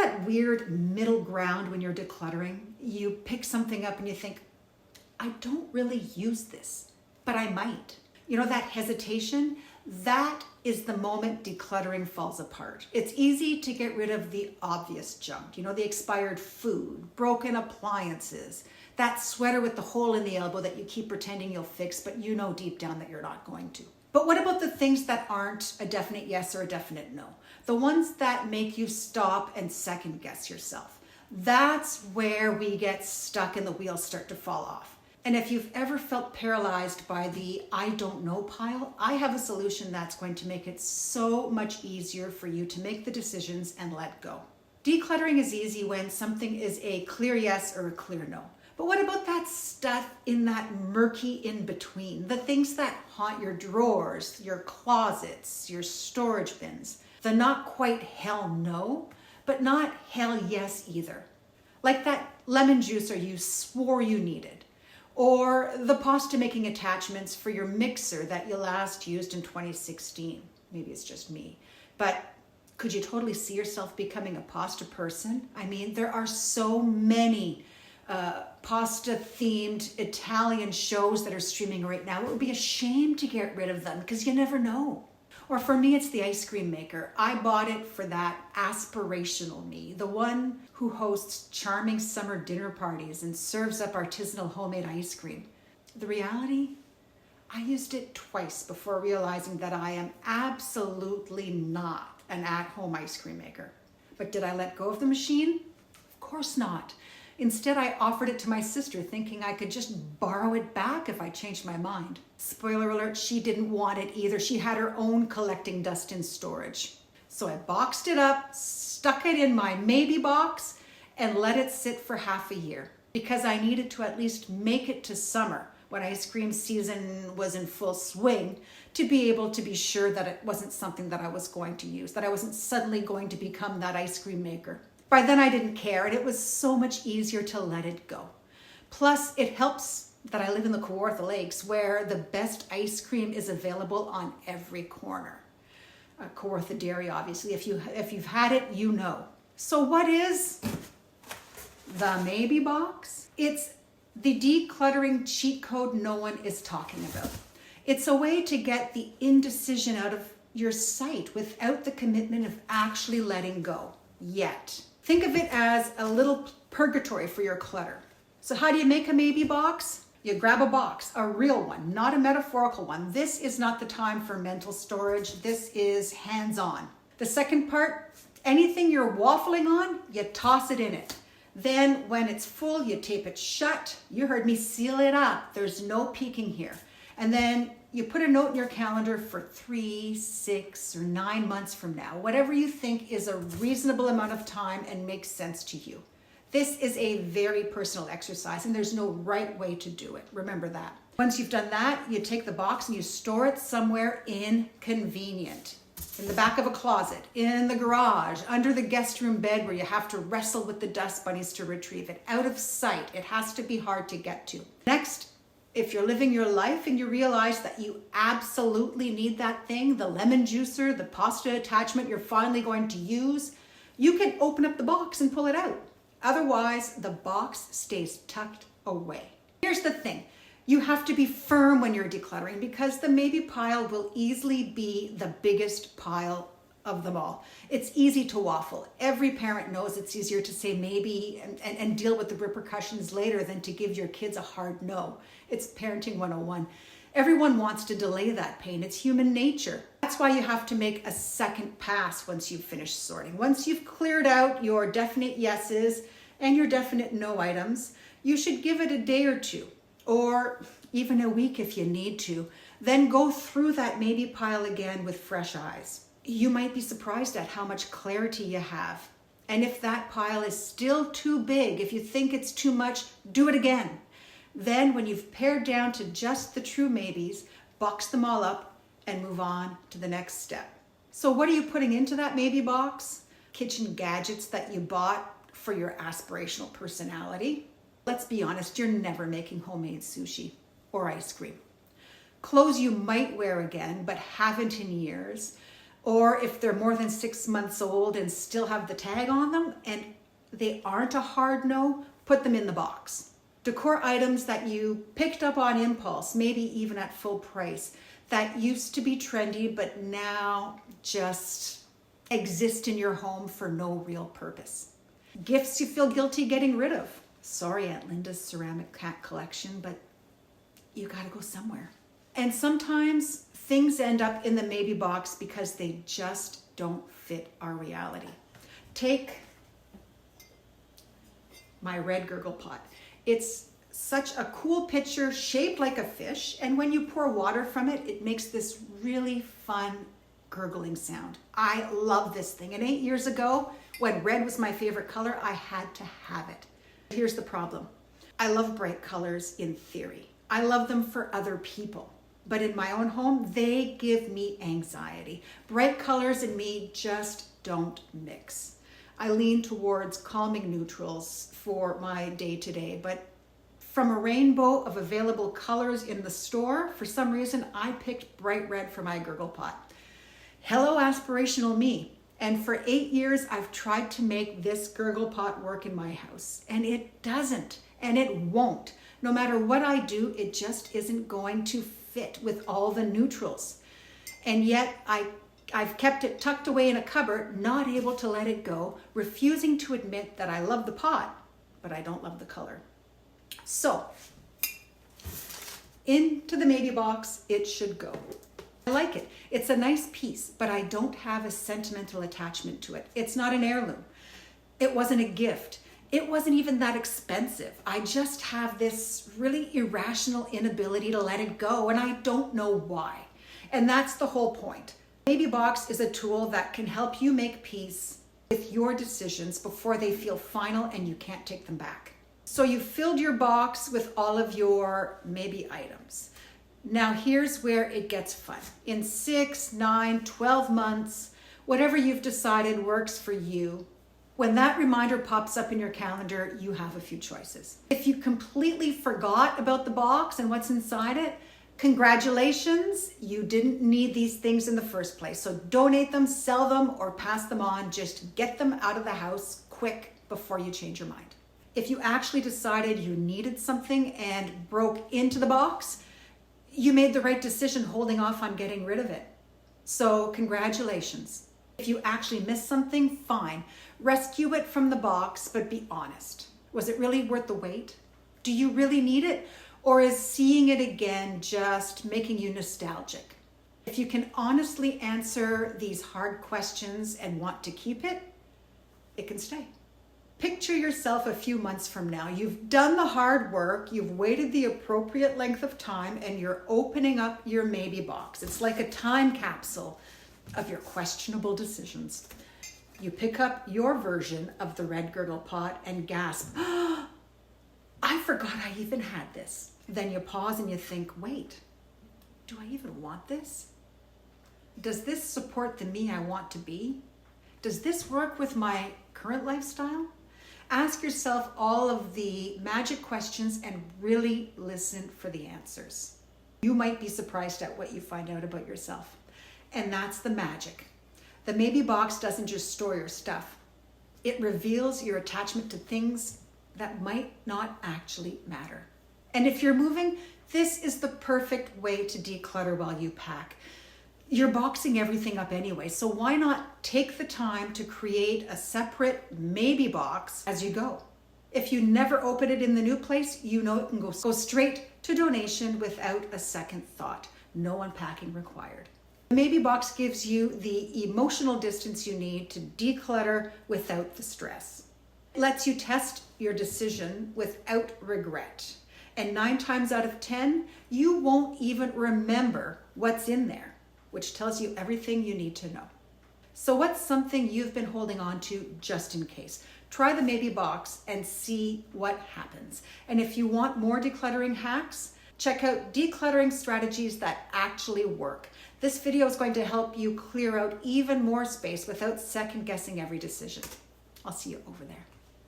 that weird middle ground when you're decluttering? You pick something up and you think, I don't really use this, but I might. You know, that hesitation, that is the moment decluttering falls apart. It's easy to get rid of the obvious junk, you know, the expired food, broken appliances, that sweater with the hole in the elbow that you keep pretending you'll fix, but you know deep down that you're not going to. But what about the things that aren't a definite yes or a definite no? The ones that make you stop and second guess yourself. That's where we get stuck and the wheels start to fall off. And if you've ever felt paralyzed by the I don't know pile, I have a solution that's going to make it so much easier for you to make the decisions and let go. Decluttering is easy when something is a clear yes or a clear no. But what about that stuff in that murky in between? The things that haunt your drawers, your closets, your storage bins. The not quite hell no, but not hell yes either. Like that lemon juicer you swore you needed. Or the pasta making attachments for your mixer that you last used in 2016. Maybe it's just me. But could you totally see yourself becoming a pasta person? I mean, there are so many pasta themed Italian shows that are streaming right now. It would be a shame to get rid of them because you never know. Or for me, it's the ice cream maker. I bought it for that aspirational me, the one who hosts charming summer dinner parties and serves up artisanal homemade ice cream. The reality, I used it twice before realizing that I am absolutely not an at-home ice cream maker. But did I let go of the machine? Of course not. Instead, I offered it to my sister, thinking I could just borrow it back if I changed my mind. Spoiler alert, she didn't want it either. She had her own collecting dust in storage. So I boxed it up, stuck it in my maybe box, and let it sit for half a year because I needed to at least make it to summer when ice cream season was in full swing to be able to be sure that it wasn't something that I was going to use, that I wasn't suddenly going to become that ice cream maker. By then I didn't care, and it was so much easier to let it go. Plus, it helps that I live in the Kawartha Lakes where the best ice cream is available on every corner. Kawartha Dairy, obviously. If you've had it, you know. So what is the maybe box? It's the decluttering cheat code no one is talking about. It's a way to get the indecision out of your sight without the commitment of actually letting go yet. Think of it as a little purgatory for your clutter. So how do you make a maybe box? You grab a box, a real one, not a metaphorical one. This is not the time for mental storage. This is hands-on. The second part, anything you're waffling on, you toss it in it. Then when it's full, you tape it shut. You heard me, seal it up. There's no peeking here. And then you put a note in your calendar for 3, 6, or 9 months from now, whatever you think is a reasonable amount of time and makes sense to you. This is a very personal exercise and there's no right way to do it. Remember that. Once you've done that, you take the box and you store it somewhere inconvenient. In the back of a closet, in the garage, under the guest room bed where you have to wrestle with the dust bunnies to retrieve it. Out of sight. It has to be hard to get to. Next, if you're living your life and you realize that you absolutely need that thing, the lemon juicer, the pasta attachment you're finally going to use, you can open up the box and pull it out. Otherwise, the box stays tucked away. Here's the thing. You have to be firm when you're decluttering because the maybe pile will easily be the biggest pile of them all. It's easy to waffle. Every parent knows it's easier to say maybe and deal with the repercussions later than to give your kids a hard no. It's parenting 101. Everyone wants to delay that pain. It's human nature. That's why you have to make a second pass once you've finished sorting. Once you've cleared out your definite yeses and your definite no items, you should give it a day or two, or even a week if you need to. Then go through that maybe pile again with fresh eyes. You might be surprised at how much clarity you have. And if that pile is still too big, if you think it's too much, do it again. Then when you've pared down to just the true maybes, box them all up and move on to the next step. So what are you putting into that maybe box? Kitchen gadgets that you bought for your aspirational personality. Let's be honest, you're never making homemade sushi or ice cream. Clothes you might wear again, but haven't in years. or if they're more than 6 months old and still have the tag on them and they aren't a hard no, put them in the box. Decor items that you picked up on impulse, maybe even at full price, that used to be trendy but now just exist in your home for no real purpose. Gifts you feel guilty getting rid of. Sorry, Aunt Linda's ceramic cat collection, but you gotta go somewhere. And sometimes things end up in the maybe box because they just don't fit our reality. Take my red gurgle pot. It's such a cool picture shaped like a fish, and when you pour water from it, it makes this really fun gurgling sound. I love this thing, and 8 years ago, when red was my favorite color, I had to have it. Here's the problem. I love bright colors in theory. I love them for other people, but in my own home, they give me anxiety. Bright colors and me just don't mix. I lean towards calming neutrals for my day-to-day, but from a rainbow of available colors in the store, for some reason, I picked bright red for my gurgle pot. Hello, aspirational me. And for 8 years, I've tried to make this gurgle pot work in my house, and it doesn't, and it won't. No matter what I do, it just isn't going to fit with all the neutrals. And yet I've kept it tucked away in a cupboard, not able to let it go, refusing to admit that I love the pot, but I don't love the color. So, into the maybe box it should go. I like it. It's a nice piece, but I don't have a sentimental attachment to it. It's not an heirloom. It wasn't a gift. It wasn't even that expensive. I just have this really irrational inability to let it go, and I don't know why. And that's the whole point. Maybe box is a tool that can help you make peace with your decisions before they feel final and you can't take them back. So you filled your box with all of your maybe items. Now here's where it gets fun. In 6, 9, 12 months, whatever you've decided works for you, when that reminder pops up in your calendar, you have a few choices. If you completely forgot about the box and what's inside it, congratulations, you didn't need these things in the first place. So donate them, sell them, or pass them on. Just get them out of the house quick before you change your mind. If you actually decided you needed something and broke into the box, you made the right decision holding off on getting rid of it. So congratulations. If you actually missed something, fine. Rescue it from the box, but be honest. Was it really worth the wait? Do you really need it? Or is seeing it again just making you nostalgic? If you can honestly answer these hard questions and want to keep it, it can stay. Picture yourself a few months from now. You've done the hard work, you've waited the appropriate length of time, and you're opening up your maybe box. It's like a time capsule of your questionable decisions. You pick up your version of the red gurgle pot and gasp, "Oh, I forgot I even had this." Then you pause and you think, wait, do I even want this? Does this support the me I want to be? Does this work with my current lifestyle? Ask yourself all of the magic questions and really listen for the answers. You might be surprised at what you find out about yourself. And that's the magic. The maybe box doesn't just store your stuff. It reveals your attachment to things that might not actually matter. And if you're moving, this is the perfect way to declutter while you pack. You're boxing everything up anyway, so why not take the time to create a separate maybe box as you go? If you never open it in the new place, you know it can go straight to donation without a second thought. No unpacking required. The maybe box gives you the emotional distance you need to declutter without the stress. It lets you test your decision without regret. And 9 times out of 10, you won't even remember what's in there, which tells you everything you need to know. So what's something you've been holding on to just in case? Try the maybe box and see what happens. And if you want more decluttering hacks, check out decluttering strategies that actually work. This video is going to help you clear out even more space without second guessing every decision. I'll see you over there.